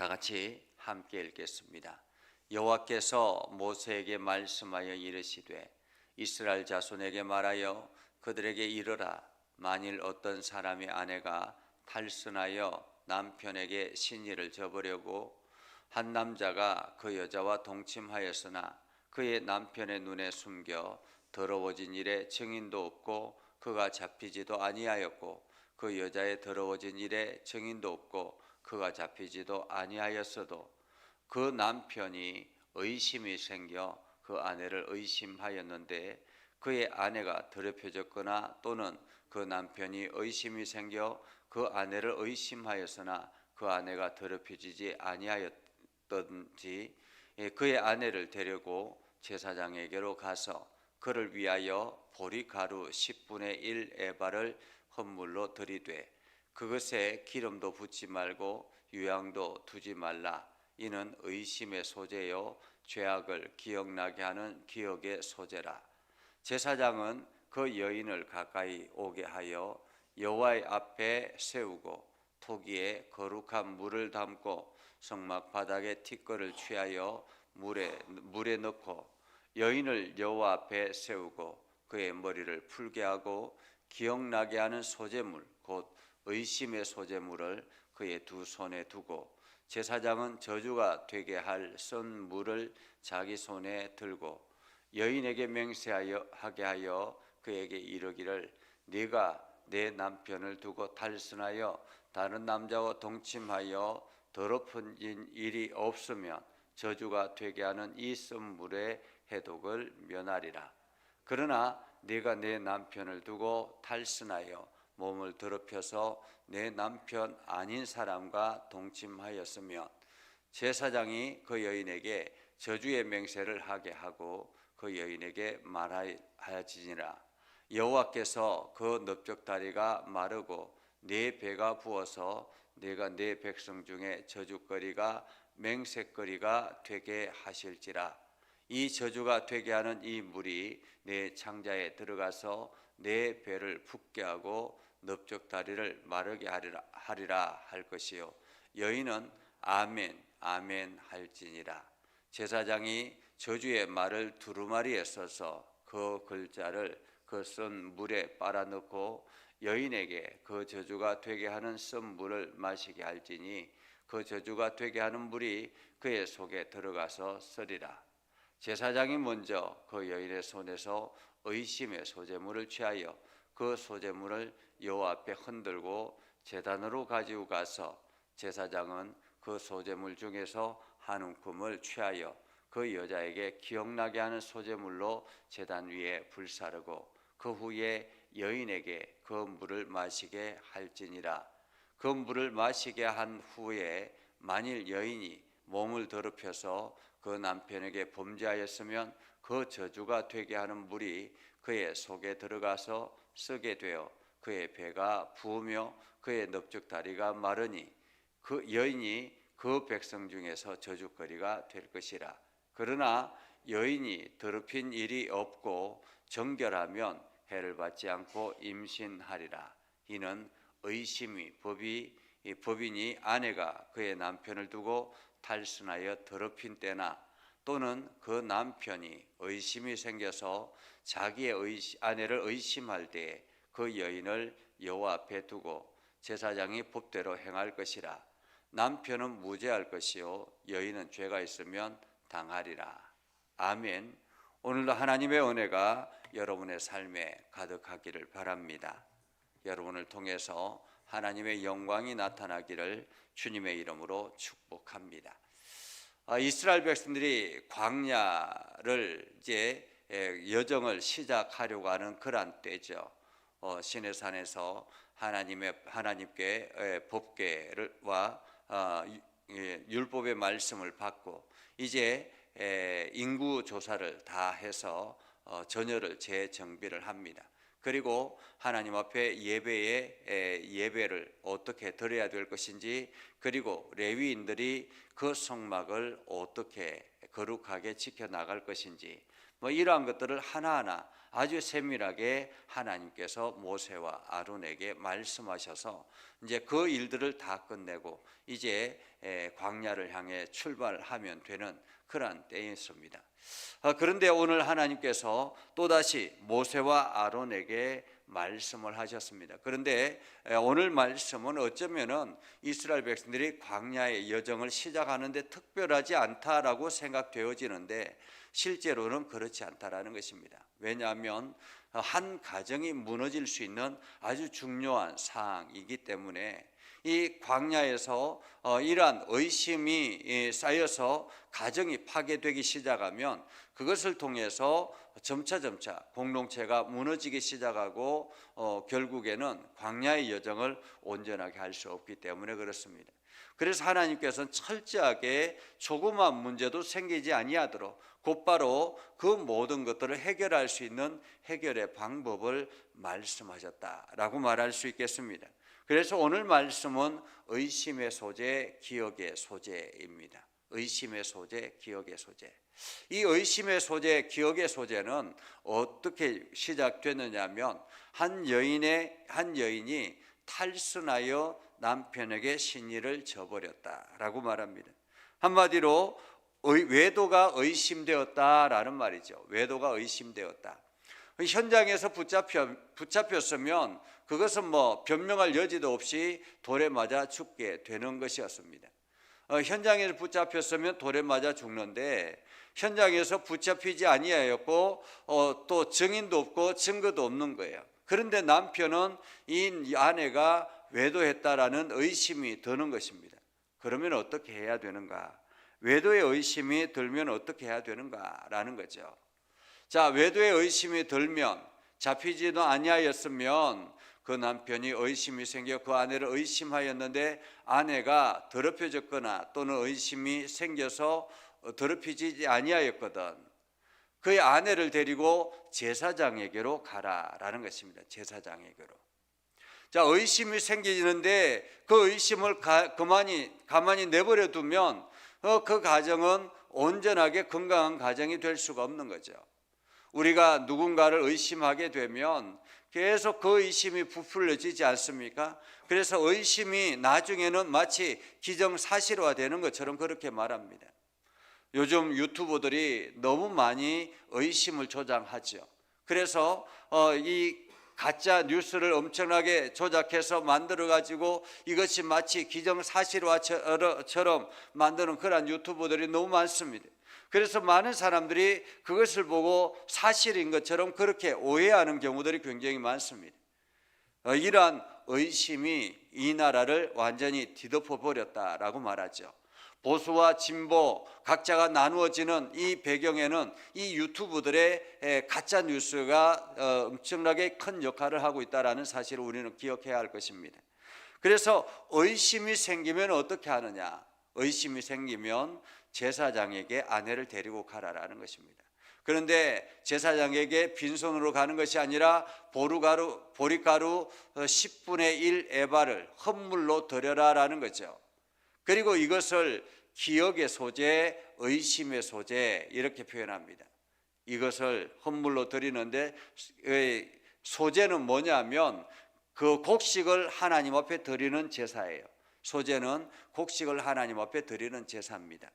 다 같이 함께 읽겠습니다. 여호와께서 모세에게 말씀하여 이르시되 이스라엘 자손에게 말하여 그들에게 이르라. 만일 어떤 사람의 아내가 탈선하여 남편에게 신의를 저버려고 한 남자가 그 여자와 동침하였으나 그의 남편의 눈에 숨겨 더러워진 일에 증인도 없고 그가 잡히지도 아니하였고 그 여자의 더러워진 일에 증인도 없고 그가 잡히지도 아니하였어도 그 남편이 의심이 생겨 그 아내를 의심하였는데 그의 아내가 더럽혀졌거나 또는 그 남편이 의심이 생겨 그 아내를 의심하였으나 그 아내가 더럽혀지지 아니하였던지 그의 아내를 데리고 제사장에게로 가서 그를 위하여 보리가루 10분의 1 에바를 헌물로 들이되 그것에 기름도 붓지 말고 유향도 두지 말라. 이는 의심의 소재요 죄악을 기억나게 하는 기억의 소재라. 제사장은 그 여인을 가까이 오게 하여 여호와의 앞에 세우고 토기에 거룩한 물을 담고 성막 바닥에 티끌을 취하여 물에 넣고 여인을 여호와 앞에 세우고 그의 머리를 풀게 하고 기억나게 하는 소재물 곧 의심의 소재물을 그의 두 손에 두고 제사장은 저주가 되게 할 썬 물을 자기 손에 들고 여인에게 맹세하게 하여 그에게 이르기를 네가 내 남편을 두고 탈선하여 다른 남자와 동침하여 더럽혀진 일이 없으면 저주가 되게 하는 이 썬 물의 해독을 면하리라. 그러나 네가 내 남편을 두고 탈선하여 몸을 더럽혀서 내 남편 아닌 사람과 동침하였으면 제사장이 그 여인에게 저주의 맹세를 하게 하고 그 여인에게 말하지니라. 여호와께서 그 넓적다리가 마르고 네 배가 부어서 네가 네 백성 중에 저주거리가 맹세거리가 되게 하실지라. 이 저주가 되게 하는 이 물이 내 창자에 들어가서 내 배를 붓게 하고 넓적다리를 마르게 하리라 할 것이요 여인은 아멘 아멘 할지니라. 제사장이 저주의 말을 두루마리에 써서 그 글자를 그 썬 물에 빨아넣고 여인에게 그 저주가 되게 하는 썬 물을 마시게 할지니 그 저주가 되게 하는 물이 그의 속에 들어가서 쓰리라. 제사장이 먼저 그 여인의 손에서 의심의 소재물을 취하여 그 소재물을 여호와 앞에 흔들고 제단으로 가지고 가서 제사장은 그 소재물 중에서 한 움큼을 취하여 그 여자에게 기억나게 하는 소재물로 제단 위에 불사르고 그 후에 여인에게 그 물을 마시게 할지니라. 그 물을 마시게 한 후에 만일 여인이 몸을 더럽혀서 그 남편에게 범죄하였으면 그 저주가 되게 하는 물이 그의 속에 들어가서 쓰게 되어 그의 배가 부으며 그의 넓적다리가 마르니 그 여인이 그 백성 중에서 저주거리가 될 것이라. 그러나 여인이 더럽힌 일이 없고 정결하면 해를 받지 않고 임신하리라. 이는 의심이 법인이 아내가 그의 남편을 두고 탈선하여 더럽힌 때나 또는 그 남편이 의심이 생겨서 자기의 아내를 의심할 때에 그 여인을 여호와 앞에 두고 제사장이 법대로 행할 것이라. 남편은 무죄할 것이요 여인은 죄가 있으면 당하리라. 아멘. 오늘도 하나님의 은혜가 여러분의 삶에 가득하기를 바랍니다. 여러분을 통해서 하나님의 영광이 나타나기를 주님의 이름으로 축복합니다. 이스라엘 백성들이 광야를 이제 여정을 시작하려고 하는 그러한 때죠. 시내산에서 하나님께 법궤와 율법의 말씀을 받고 이제 인구 조사를 다 해서 전열을 재정비를 합니다. 그리고 하나님 앞에 예배를 어떻게 드려야 될 것인지, 그리고 레위인들이 그 성막을 어떻게 거룩하게 지켜나갈 것인지, 뭐 이러한 것들을 하나하나 아주 세밀하게 하나님께서 모세와 아론에게 말씀하셔서 이제 그 일들을 다 끝내고 이제 광야를 향해 출발하면 되는 그러한 때였습니다. 그런데 오늘 하나님께서 또다시 모세와 아론에게 말씀을 하셨습니다. 그런데 오늘 말씀은 어쩌면은 이스라엘 백성들이 광야의 여정을 시작하는데 특별하지 않다라고 생각되어지는데 실제로는 그렇지 않다라는 것입니다. 왜냐하면 한 가정이 무너질 수 있는 아주 중요한 사항이기 때문에 이 광야에서 이러한 의심이 쌓여서 가정이 파괴되기 시작하면 그것을 통해서 점차 공동체가 무너지기 시작하고 결국에는 광야의 여정을 온전하게 할 수 없기 때문에 그렇습니다. 그래서 하나님께서는 철저하게 조그마한 문제도 생기지 아니하도록 곧바로 그 모든 것들을 해결할 수 있는 해결의 방법을 말씀하셨다라고 말할 수 있겠습니다. 그래서 오늘 말씀은 의심의 소재, 기억의 소재입니다. 의심의 소재, 기억의 소재. 이 의심의 소재, 기억의 소재는 어떻게 시작됐느냐면 한 여인이 탈선하여 남편에게 신의를 저버렸다라고 말합니다. 한마디로 외도가 의심되었다라는 말이죠. 외도가 의심되었다. 현장에서 붙잡혔으면 그것은 뭐 변명할 여지도 없이 돌에 맞아 죽게 되는 것이었습니다. 현장에서 붙잡혔으면 돌에 맞아 죽는데 현장에서 붙잡히지 아니하였고 또 증인도 없고 증거도 없는 거예요. 그런데 남편은 이 아내가 외도했다라는 의심이 드는 것입니다. 그러면 어떻게 해야 되는가? 외도의 의심이 들면 어떻게 해야 되는가라는 거죠. 자, 외도의 의심이 들면 잡히지도 아니하였으면 그 남편이 의심이 생겨 그 아내를 의심하였는데 아내가 더럽혀졌거나 또는 의심이 생겨서 더럽히지 아니하였거든. 그의 아내를 데리고 제사장에게로 가라라는 것입니다. 제사장에게로. 자, 의심이 생기는데 그 의심을 가만히 내버려 두면 그 가정은 온전하게 건강한 가정이 될 수가 없는 거죠. 우리가 누군가를 의심하게 되면 계속 그 의심이 부풀려지지 않습니까? 그래서 의심이 나중에는 마치 기정사실화되는 것처럼 그렇게 말합니다. 요즘 유튜버들이 너무 많이 의심을 조장하죠. 그래서 이 가짜 뉴스를 엄청나게 조작해서 만들어 가지고 이것이 마치 기정사실화처럼 만드는 그런 유튜버들이 너무 많습니다. 그래서 많은 사람들이 그것을 보고 사실인 것처럼 그렇게 오해하는 경우들이 굉장히 많습니다. 이러한 의심이 이 나라를 완전히 뒤덮어 버렸다라고 말하죠. 보수와 진보 각자가 나누어지는 이 배경에는 이 유튜브들의 가짜 뉴스가 엄청나게 큰 역할을 하고 있다는 사실을 우리는 기억해야 할 것입니다. 그래서 의심이 생기면 어떻게 하느냐? 의심이 생기면 제사장에게 아내를 데리고 가라라는 것입니다. 그런데 제사장에게 빈손으로 가는 것이 아니라 보리가루 10분의 1 에바를 헌물로 드려라라는 거죠. 그리고 이것을 기억의 소재, 의심의 소재 이렇게 표현합니다. 이것을 헌물로 드리는데 소재는 뭐냐면 그 곡식을 하나님 앞에 드리는 제사예요. 소재는 곡식을 하나님 앞에 드리는 제사입니다.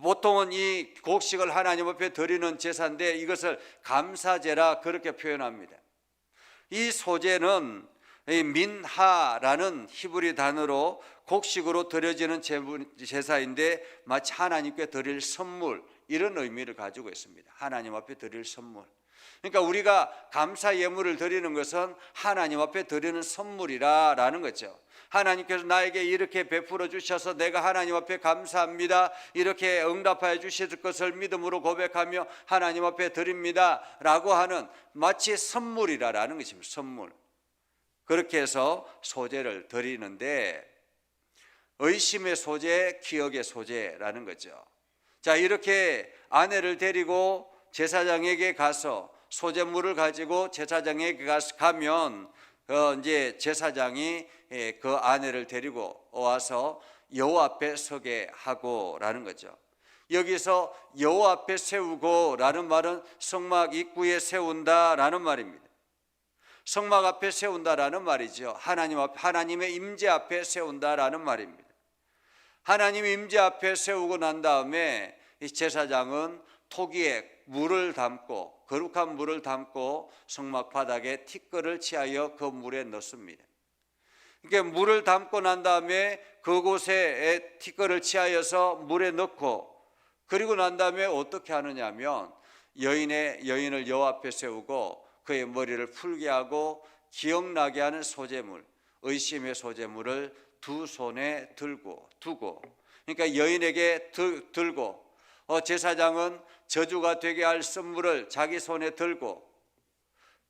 보통은 이 곡식을 하나님 앞에 드리는 제사인데 이것을 감사제라 그렇게 표현합니다. 이 소재는 민하라는 히브리 단어로 곡식으로 드려지는 제사인데 마치 하나님께 드릴 선물 이런 의미를 가지고 있습니다. 하나님 앞에 드릴 선물. 그러니까 우리가 감사 예물을 드리는 것은 하나님 앞에 드리는 선물이라는 거죠. 하나님께서 나에게 이렇게 베풀어 주셔서 내가 하나님 앞에 감사합니다. 이렇게 응답하여 주실 것을 믿음으로 고백하며 하나님 앞에 드립니다. 라고 하는 마치 선물이라는 것입니다. 선물. 그렇게 해서 소재를 드리는데 의심의 소재, 기억의 소재라는 거죠. 자, 이렇게 아내를 데리고 제사장에게 가서 소재물을 가지고 제사장에게 가면 이제 제사장이 그 아내를 데리고 와서 여호와 앞에 서게 하고라는 거죠. 여기서 여호와 앞에 세우고 라는 말은 성막 입구에 세운다라는 말입니다. 성막 앞에 세운다라는 말이죠. 하나님의 임재 앞에 세운다라는 말입니다. 하나님의 임재 앞에 세우고 난 다음에 이 제사장은 토기에 물을 담고, 거룩한 물을 담고 성막 바닥에 티끌을 치하여 그 물에 넣습니다. 그러니까 물을 담고 난 다음에 그곳에 티끌을 치하여서 물에 넣고, 그리고 난 다음에 어떻게 하느냐 하면 여인을 여호와 앞에 세우고 그의 머리를 풀게 하고 기억나게 하는 소재물, 의심의 소재물을 두 손에 두고, 그러니까 여인에게 들고, 제사장은 저주가 되게 할 선물을 자기 손에 들고,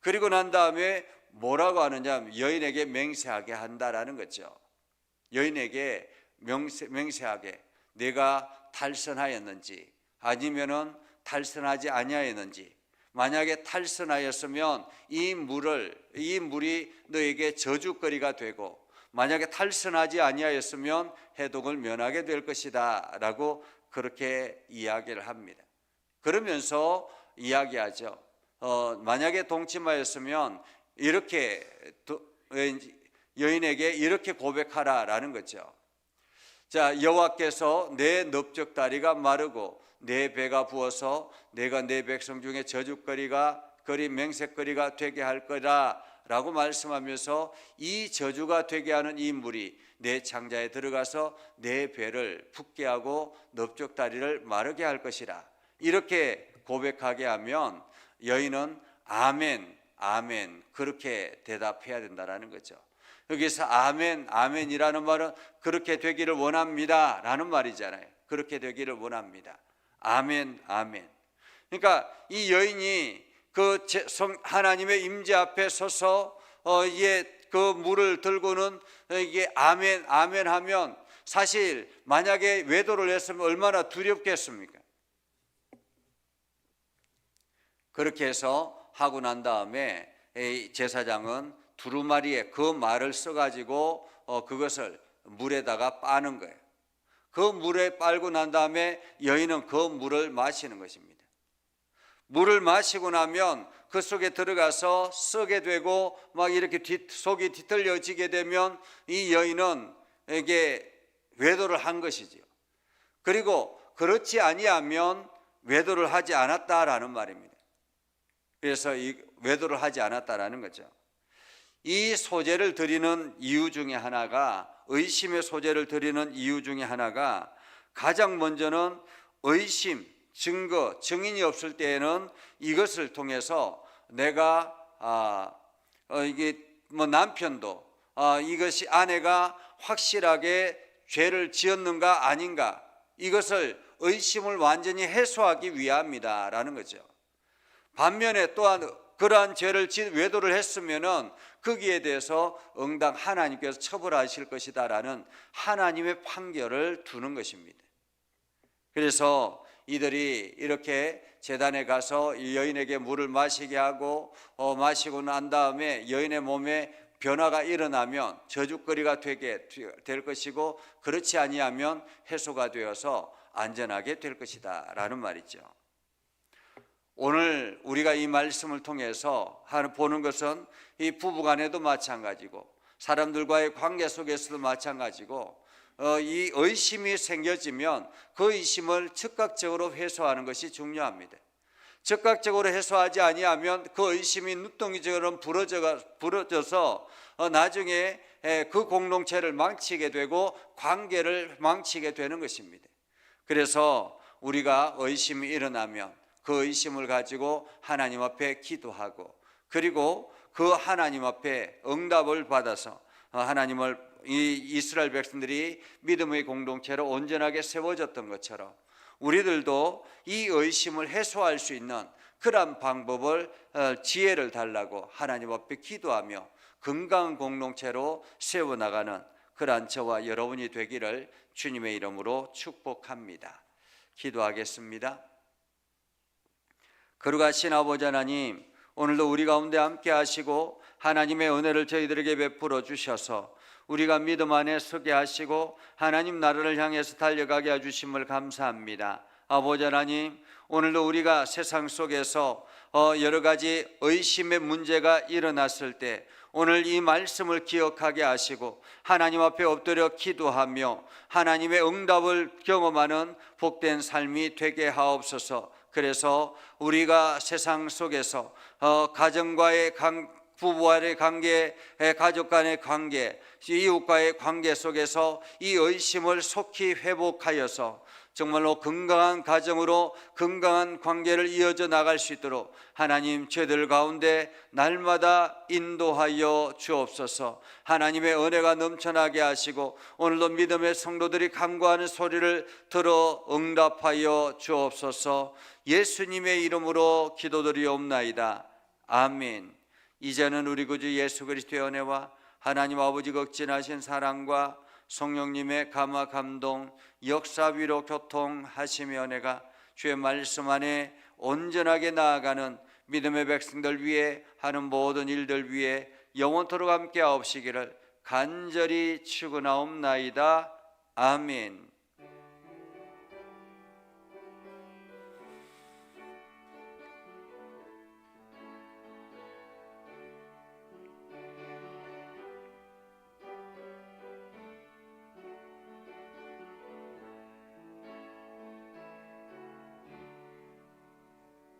그리고 난 다음에 뭐라고 하느냐 하면 여인에게 맹세하게 한다라는 거죠. 여인에게 맹세하게, 내가 탈선하였는지 아니면은 탈선하지 아니하였는지, 만약에 탈선하였으면 이 물이 너에게 저주거리가 되고, 만약에 탈선하지 아니하였으면 해독을 면하게 될 것이다 라고 그렇게 이야기를 합니다. 그러면서 이야기하죠. 만약에 동침하였으면 이렇게 여인에게 이렇게 고백하라라는 거죠. 자, 여호와께서 내 넓적다리가 마르고 내 배가 부어서 내가 내 백성 중에 저주거리가 맹세거리가 되게 할 거라 라고 말씀하면서 이 저주가 되게 하는 이 물이 내 창자에 들어가서 내 배를 붓게 하고 넓적다리를 마르게 할 것이라, 이렇게 고백하게 하면 여인은 아멘, 아멘 그렇게 대답해야 된다라는 거죠. 여기서 아멘, 아멘이라는 말은 그렇게 되기를 원합니다 라는 말이잖아요. 그렇게 되기를 원합니다. 아멘, 아멘. 그러니까 이 여인이 그 하나님의 임재 앞에 서서 그 물을 들고는 이게 아멘, 아멘 하면 사실 만약에 외도를 했으면 얼마나 두렵겠습니까? 그렇게 해서 하고 난 다음에 제사장은 두루마리에 그 말을 써가지고 그것을 물에다가 빠는 거예요. 그 물에 빨고 난 다음에 여인은 그 물을 마시는 것입니다. 물을 마시고 나면 그 속에 들어가서 썩게 되고 막 이렇게 속이 뒤틀려지게 되면 이 여인은 이게 외도를 한 것이지요. 그리고 그렇지 아니하면 외도를 하지 않았다라는 말입니다. 그래서 이 외도를 하지 않았다라는 거죠. 이 소재를 드리는 이유 중에 하나가, 의심의 소재를 드리는 이유 중에 하나가, 가장 먼저는 의심, 증거, 증인이 없을 때에는 이것을 통해서 내가 이게 남편도 이것이 아내가 확실하게 죄를 지었는가 아닌가, 이것을 의심을 완전히 해소하기 위함이다라는 거죠. 반면에 또한 그러한 죄를 외도를 했으면은 거기에 대해서 응당 하나님께서 처벌하실 것이다라는 하나님의 판결을 두는 것입니다. 그래서 이들이 이렇게 제단에 가서 이 여인에게 물을 마시게 하고 마시고 난 다음에 여인의 몸에 변화가 일어나면 저주거리가 되게 될 것이고, 그렇지 아니하면 해소가 되어서 안전하게 될 것이다 라는 말이죠. 오늘 우리가 이 말씀을 통해서 보는 것은 이 부부간에도 마찬가지고 사람들과의 관계 속에서도 마찬가지고, 이 의심이 생겨지면 그 의심을 즉각적으로 해소하는 것이 중요합니다. 즉각적으로 해소하지 아니하면 그 의심이 눈덩이처럼 부러져서 나중에 그 공동체를 망치게 되고 관계를 망치게 되는 것입니다. 그래서 우리가 의심이 일어나면 그 의심을 가지고 하나님 앞에 기도하고, 그리고 그 하나님 앞에 응답을 받아서 이 이스라엘 백성들이 믿음의 공동체로 온전하게 세워졌던 것처럼 우리들도 이 의심을 해소할 수 있는 그런 방법을, 지혜를 달라고 하나님 앞에 기도하며 건강한 공동체로 세워나가는 그러한 저와 여러분이 되기를 주님의 이름으로 축복합니다. 기도하겠습니다. 거룩하신 아버지 하나님, 오늘도 우리 가운데 함께 하시고 하나님의 은혜를 저희들에게 베풀어 주셔서 우리가 믿음 안에 서게 하시고 하나님 나라를 향해서 달려가게 해주심을 감사합니다. 아버지 하나님, 오늘도 우리가 세상 속에서 여러 가지 의심의 문제가 일어났을 때 오늘 이 말씀을 기억하게 하시고 하나님 앞에 엎드려 기도하며 하나님의 응답을 경험하는 복된 삶이 되게 하옵소서. 그래서 우리가 세상 속에서 가정과의 부부와의 관계, 가족 간의 관계, 이웃과의 관계 속에서 이 의심을 속히 회복하여서 정말로 건강한 가정으로 건강한 관계를 이어져 나갈 수 있도록 하나님 저희들 가운데 날마다 인도하여 주옵소서. 하나님의 은혜가 넘쳐나게 하시고 오늘도 믿음의 성도들이 간구하는 소리를 들어 응답하여 주옵소서. 예수님의 이름으로 기도드리옵나이다. 아멘. 이제는 우리 구주 예수 그리스도의 은혜와 하나님 아버지 극진하신 사랑과 성령님의 감화 감동 역사 위로 교통하시며 은혜가 주의 말씀 안에 온전하게 나아가는 믿음의 백성들 위해 하는 모든 일들 위해 영원토록 함께 하옵시기를 간절히 축원하옵나이다. 아멘.